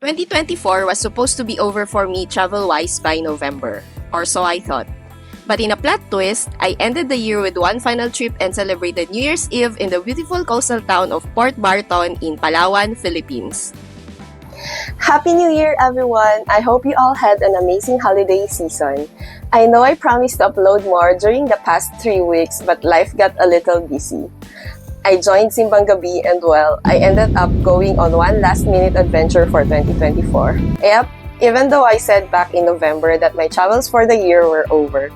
2024 was supposed to be over for me travel-wise by November, or so I thought. But in a plot twist, I ended the year with one final trip and celebrated New Year's Eve in the beautiful coastal town of Port Barton in Palawan, Philippines. Happy New Year, everyone! I hope you all had an amazing holiday season. I know I promised to upload more during the past 3 weeks, but life got a little busy. I joined Simbang Gabi and well, I ended up going on one last-minute adventure for 2024. Yep, even though I said back in November that my travels for the year were over,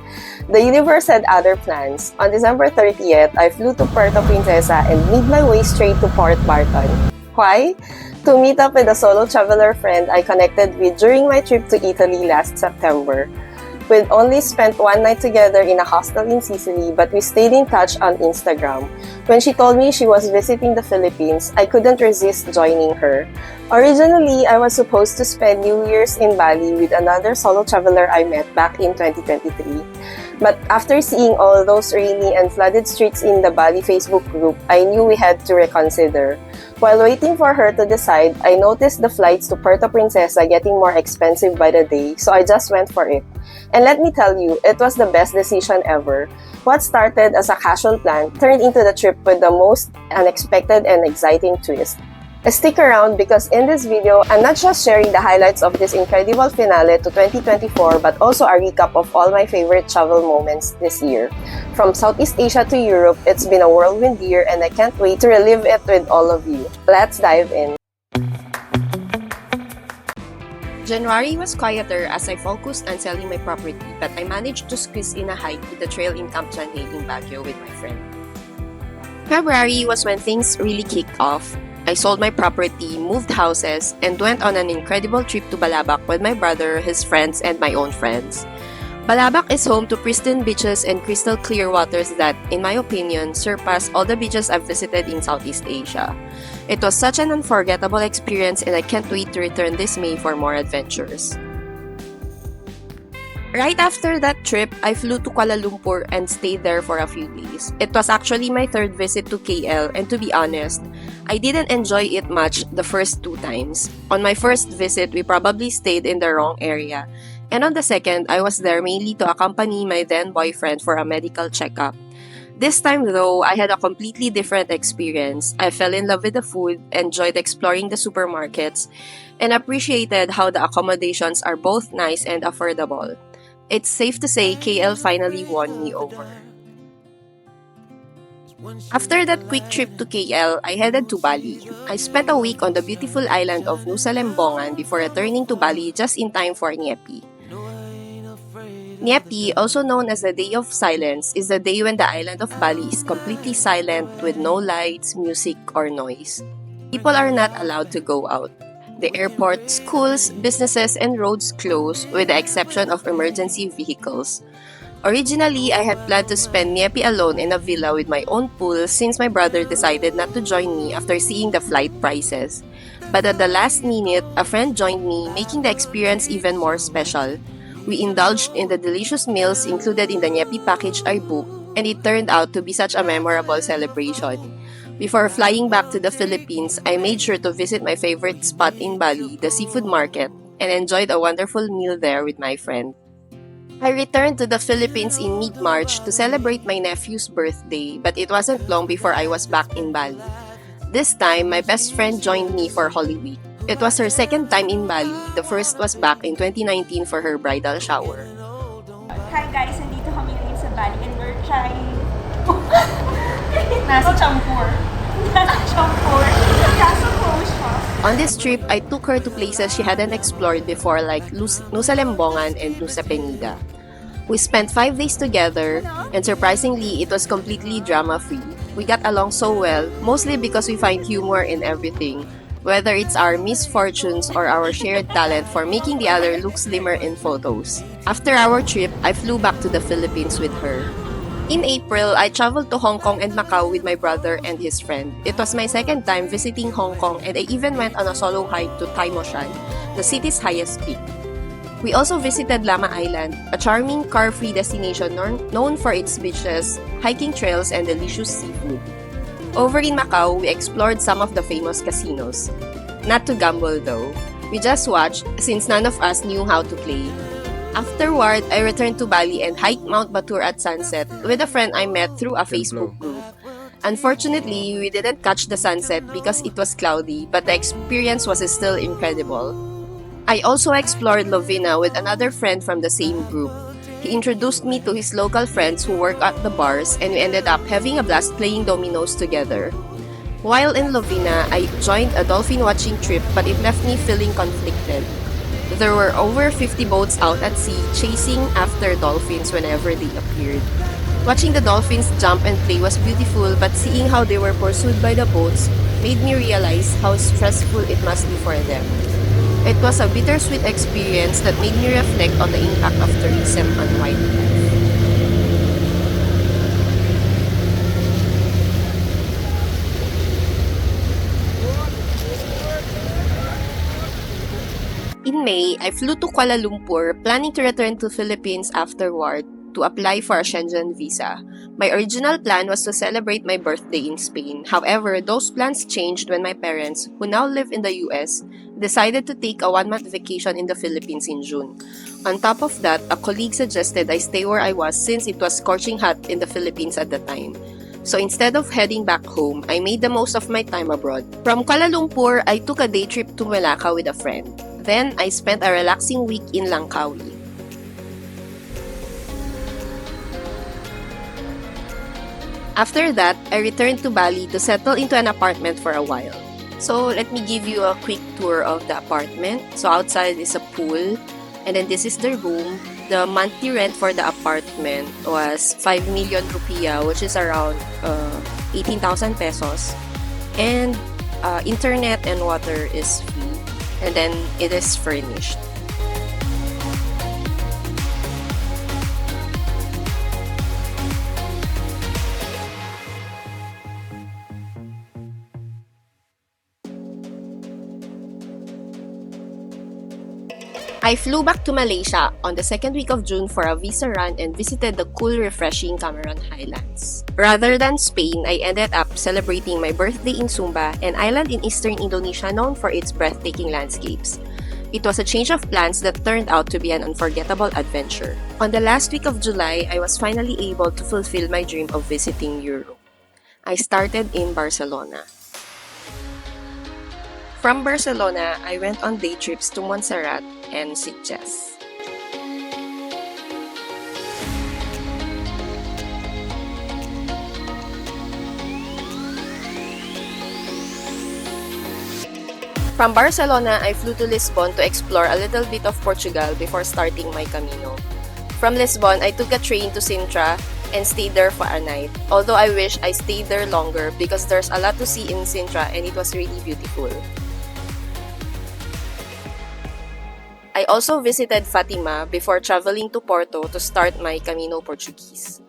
the universe had other plans. On December 30th, I flew to Puerto Princesa and made my way straight to Port Barton. Why? To meet up with a solo traveler friend I connected with during my trip to Italy last September. We'd only spent one night together in a hostel in Sicily, but we stayed in touch on Instagram. When she told me she was visiting the Philippines, I couldn't resist joining her. Originally, I was supposed to spend New Year's in Bali with another solo traveler I met back in 2023. But after seeing all those rainy and flooded streets in the Bali Facebook group, I knew we had to reconsider. While waiting for her to decide, I noticed the flights to Puerto Princesa getting more expensive by the day, so I just went for it. And let me tell you, it was the best decision ever. What started as a casual plan turned into the trip with the most unexpected and exciting twist. Stick around because in this video, I'm not just sharing the highlights of this incredible finale to 2024 but also a recap of all my favorite travel moments this year. From Southeast Asia to Europe, it's been a whirlwind year and I can't wait to relive it with all of you. Let's dive in. January was quieter as I focused on selling my property, but I managed to squeeze in a hike to the trail in Camp Chanhae in Baguio with my friend. February was when things really kicked off. I sold my property, moved houses, and went on an incredible trip to Balabac with my brother, his friends, and my own friends. Balabac is home to pristine beaches and crystal clear waters that, in my opinion, surpass all the beaches I've visited in Southeast Asia. It was such an unforgettable experience and I can't wait to return this May for more adventures. Right after that trip, I flew to Kuala Lumpur and stayed there for a few days. It was actually my third visit to KL and to be honest, I didn't enjoy it much the first 2 times. On my first visit, we probably stayed in the wrong area. And on the second, I was there mainly to accompany my then boyfriend for a medical checkup. This time though, I had a completely different experience. I fell in love with the food, enjoyed exploring the supermarkets, and appreciated how the accommodations are both nice and affordable. It's safe to say KL finally won me over. After that quick trip to KL, I headed to Bali. I spent a week on the beautiful island of Nusa Lembongan before returning to Bali just in time for Nyepi. Nyepi, also known as the Day of Silence, is the day when the island of Bali is completely silent with no lights, music, or noise. People are not allowed to go out. The airport, schools, businesses, and roads close with the exception of emergency vehicles. Originally, I had planned to spend Nyepi alone in a villa with my own pool since my brother decided not to join me after seeing the flight prices. But at the last minute, a friend joined me, making the experience even more special. We indulged in the delicious meals included in the Nyepi package I booked, and it turned out to be such a memorable celebration. Before flying back to the Philippines, I made sure to visit my favorite spot in Bali, the seafood market, and enjoyed a wonderful meal there with my friend. I returned to the Philippines in mid-March to celebrate my nephew's birthday, but it wasn't long before I was back in Bali. This time, my best friend joined me for Holy Week. It was her second time in Bali. The first was back in 2019 for her bridal shower. Hi guys, nandito kami ngayon sa Bali and we're trying Nasa champur. Nasa champur. Nasa siya. On this trip, I took her to places she hadn't explored before like Nusa Lembongan and Nusa Penida. We spent 5 days together and surprisingly, it was completely drama-free. We got along so well, mostly because we find humor in everything. Whether it's our misfortunes or our shared talent for making the other look slimmer in photos. After our trip, I flew back to the Philippines with her. In April, I traveled to Hong Kong and Macau with my brother and his friend. It was my second time visiting Hong Kong and I even went on a solo hike to Tai Mo Shan, the city's highest peak. We also visited Lama Island, a charming car-free destination known for its beaches, hiking trails, and delicious seafood. Over in Macau, we explored some of the famous casinos. Not to gamble though. We just watched since none of us knew how to play. Afterward, I returned to Bali and hiked Mount Batur at sunset with a friend I met through a Facebook group. Unfortunately, we didn't catch the sunset because it was cloudy, but the experience was still incredible. I also explored Lovina with another friend from the same group. He introduced me to his local friends who work at the bars, and we ended up having a blast playing dominoes together. While in Lovina, I joined a dolphin watching trip, but it left me feeling conflicted. There were over 50 boats out at sea chasing after dolphins whenever they appeared. Watching the dolphins jump and play was beautiful, but seeing how they were pursued by the boats made me realize how stressful it must be for them. It was a bittersweet experience that made me reflect on the impact of tourism on wildlife. In May, I flew to Kuala Lumpur, planning to return to Philippines afterward to apply for a Schengen visa. My original plan was to celebrate my birthday in Spain. However, those plans changed when my parents, who now live in the US, decided to take a one-month vacation in the Philippines in June. On top of that, a colleague suggested I stay where I was since it was scorching hot in the Philippines at the time. So instead of heading back home, I made the most of my time abroad. From Kuala Lumpur, I took a day trip to Malacca with a friend. Then, I spent a relaxing week in Langkawi. After that, I returned to Bali to settle into an apartment for a while. So, let me give you a quick tour of the apartment. So, outside is a pool, and then this is the room. The monthly rent for the apartment was 5 million rupiah, which is around 18,000 pesos. And internet and water is free. And then it is furnished. I flew back to Malaysia on the second week of June for a visa run and visited the cool, refreshing Cameron Highlands. Rather than Spain, I ended up celebrating my birthday in Sumba, an island in eastern Indonesia known for its breathtaking landscapes. It was a change of plans that turned out to be an unforgettable adventure. On the last week of July, I was finally able to fulfill my dream of visiting Europe. I started in Barcelona. From Barcelona, I went on day trips to Montserrat and Sitges. From Barcelona, I flew to Lisbon to explore a little bit of Portugal before starting my Camino. From Lisbon, I took a train to Sintra and stayed there for a night. Although I wish I stayed there longer because there's a lot to see in Sintra and it was really beautiful. I also visited Fatima before traveling to Porto to start my Camino Portuguese.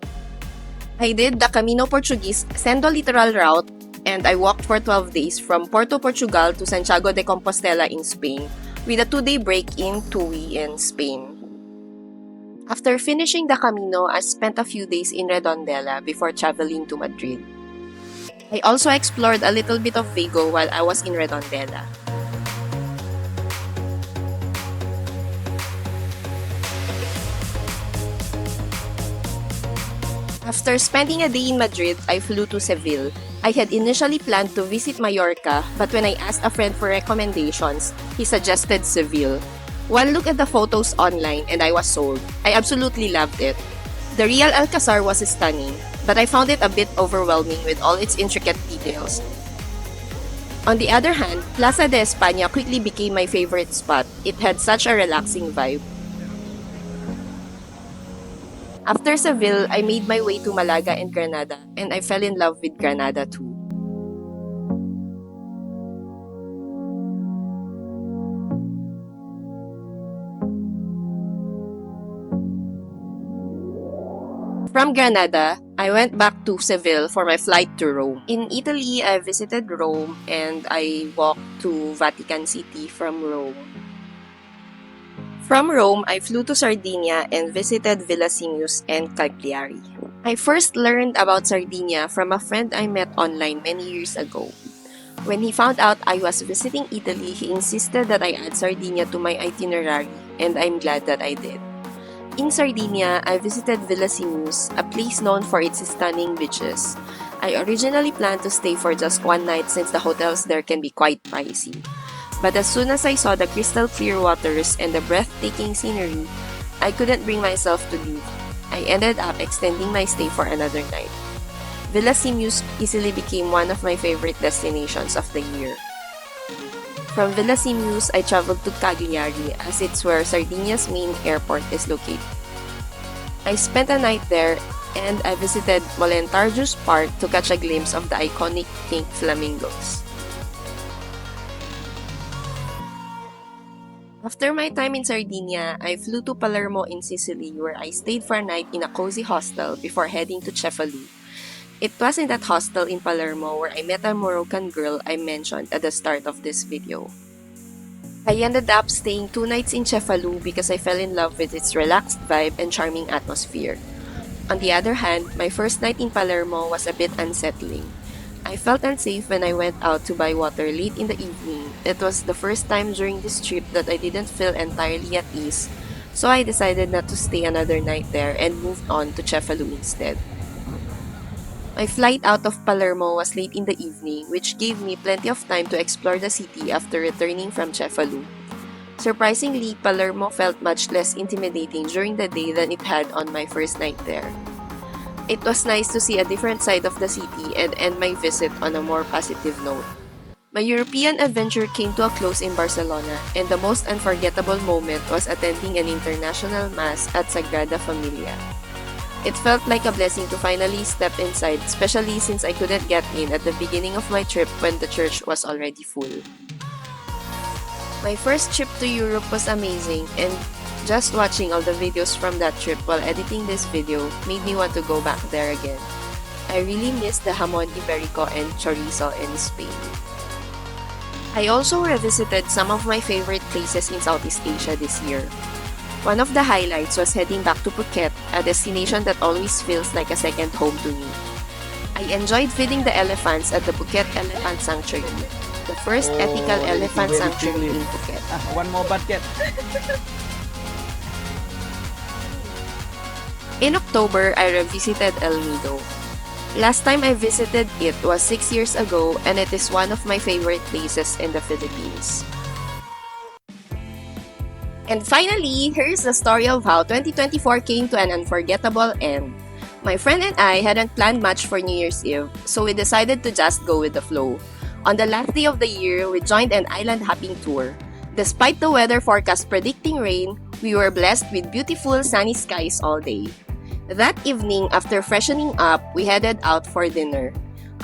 I did the Camino Portuguese Sendo Litoral route and I walked for 12 days from Porto, Portugal to Santiago de Compostela in Spain with a 2-day break in Tui in Spain. After finishing the Camino, I spent a few days in Redondela before traveling to Madrid. I also explored a little bit of Vigo while I was in Redondela. After spending a day in Madrid, I flew to Seville. I had initially planned to visit Mallorca, but when I asked a friend for recommendations, he suggested Seville. One look at the photos online and I was sold. I absolutely loved it. The Real Alcazar was stunning, but I found it a bit overwhelming with all its intricate details. On the other hand, Plaza de España quickly became my favorite spot. It had such a relaxing vibe. After Seville, I made my way to Malaga and Granada, and I fell in love with Granada too. From Granada, I went back to Seville for my flight to Rome. In Italy, I visited Rome and I walked to Vatican City from Rome. From Rome, I flew to Sardinia and visited Villa Simius and Cagliari. I first learned about Sardinia from a friend I met online many years ago. When he found out I was visiting Italy, he insisted that I add Sardinia to my itinerary, and I'm glad that I did. In Sardinia, I visited Villa Simus, a place known for its stunning beaches. I originally planned to stay for just one night since the hotels there can be quite pricey. But as soon as I saw the crystal clear waters and the breathtaking scenery, I couldn't bring myself to leave. I ended up extending my stay for another night. Villa Simus easily became one of my favorite destinations of the year. From Villa Simus, I traveled to Cagliari as it's where Sardinia's main airport is located. I spent a night there and I visited Molentargius Park to catch a glimpse of the iconic pink flamingos. After my time in Sardinia, I flew to Palermo in Sicily where I stayed for a night in a cozy hostel before heading to Cefalù. It was in that hostel in Palermo where I met a Moroccan girl I mentioned at the start of this video. I ended up staying 2 nights in Cefalù because I fell in love with its relaxed vibe and charming atmosphere. On the other hand, my first night in Palermo was a bit unsettling. I felt unsafe when I went out to buy water late in the evening. It was the first time during this trip that I didn't feel entirely at ease, so I decided not to stay another night there and moved on to Cefalù instead. My flight out of Palermo was late in the evening, which gave me plenty of time to explore the city after returning from Cefalù. Surprisingly, Palermo felt much less intimidating during the day than it had on my first night there. It was nice to see a different side of the city and end my visit on a more positive note. My European adventure came to a close in Barcelona, and the most unforgettable moment was attending an international mass at Sagrada Familia. It felt like a blessing to finally step inside, especially since I couldn't get in at the beginning of my trip when the church was already full. My first trip to Europe was amazing, and just watching all the videos from that trip while editing this video made me want to go back there again. I really miss the jamon iberico and chorizo in Spain. I also revisited some of my favorite places in Southeast Asia this year. One of the highlights was heading back to Phuket, a destination that always feels like a second home to me. I enjoyed feeding the elephants at the Phuket Elephant Sanctuary, the first ethical elephant sanctuary in Phuket. One more bucket. In October, I revisited El Nido. Last time I visited it was 6 years ago, and it is one of my favorite places in the Philippines. And finally, here's the story of how 2024 came to an unforgettable end. My friend and I hadn't planned much for New Year's Eve, so we decided to just go with the flow. On the last day of the year, we joined an island hopping tour. Despite the weather forecast predicting rain, we were blessed with beautiful sunny skies all day. That evening, after freshening up, we headed out for dinner.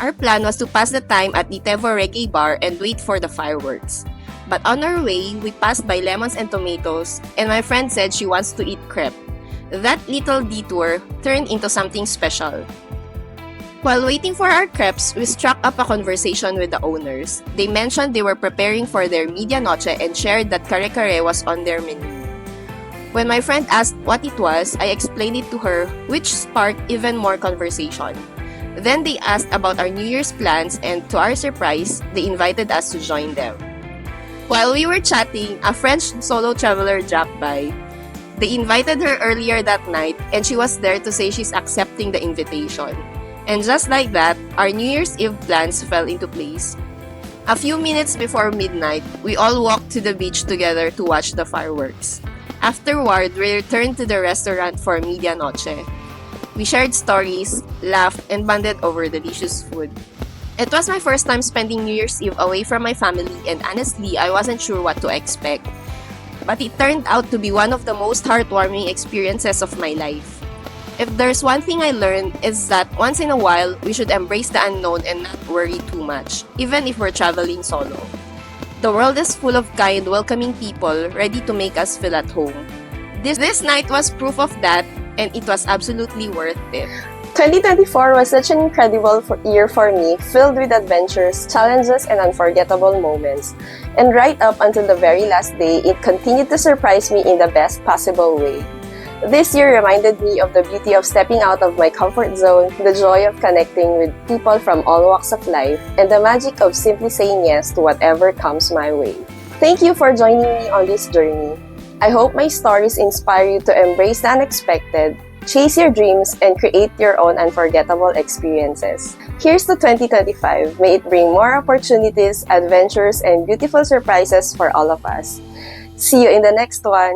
Our plan was to pass the time at the Tevo Reggae Bar and wait for the fireworks. But on our way, we passed by Lemons and Tomatoes, and my friend said she wants to eat crepe. That little detour turned into something special. While waiting for our crepes, we struck up a conversation with the owners. They mentioned they were preparing for their media noche and shared that kare-kare was on their menu. When my friend asked what it was, I explained it to her, which sparked even more conversation. Then they asked about our New Year's plans, and to our surprise, they invited us to join them. While we were chatting, a French solo traveler dropped by. They invited her earlier that night, and she was there to say she's accepting the invitation. And just like that, our New Year's Eve plans fell into place. A few minutes before midnight, we all walked to the beach together to watch the fireworks. Afterward, we returned to the restaurant for media noche. We shared stories, laughed, and bonded over delicious food. It was my first time spending New Year's Eve away from my family, and honestly, I wasn't sure what to expect. But it turned out to be one of the most heartwarming experiences of my life. If there's one thing I learned, is that once in a while, we should embrace the unknown and not worry too much, even if we're traveling solo. The world is full of kind, welcoming people ready to make us feel at home. This night was proof of that, and it was absolutely worth it. 2024 was such an incredible year for me, filled with adventures, challenges, and unforgettable moments. And right up until the very last day, it continued to surprise me in the best possible way. This year reminded me of the beauty of stepping out of my comfort zone, the joy of connecting with people from all walks of life, and the magic of simply saying yes to whatever comes my way. Thank you for joining me on this journey. I hope my stories inspire you to embrace the unexpected, chase your dreams, and create your own unforgettable experiences. Here's to 2025. May it bring more opportunities, adventures, and beautiful surprises for all of us. See you in the next one.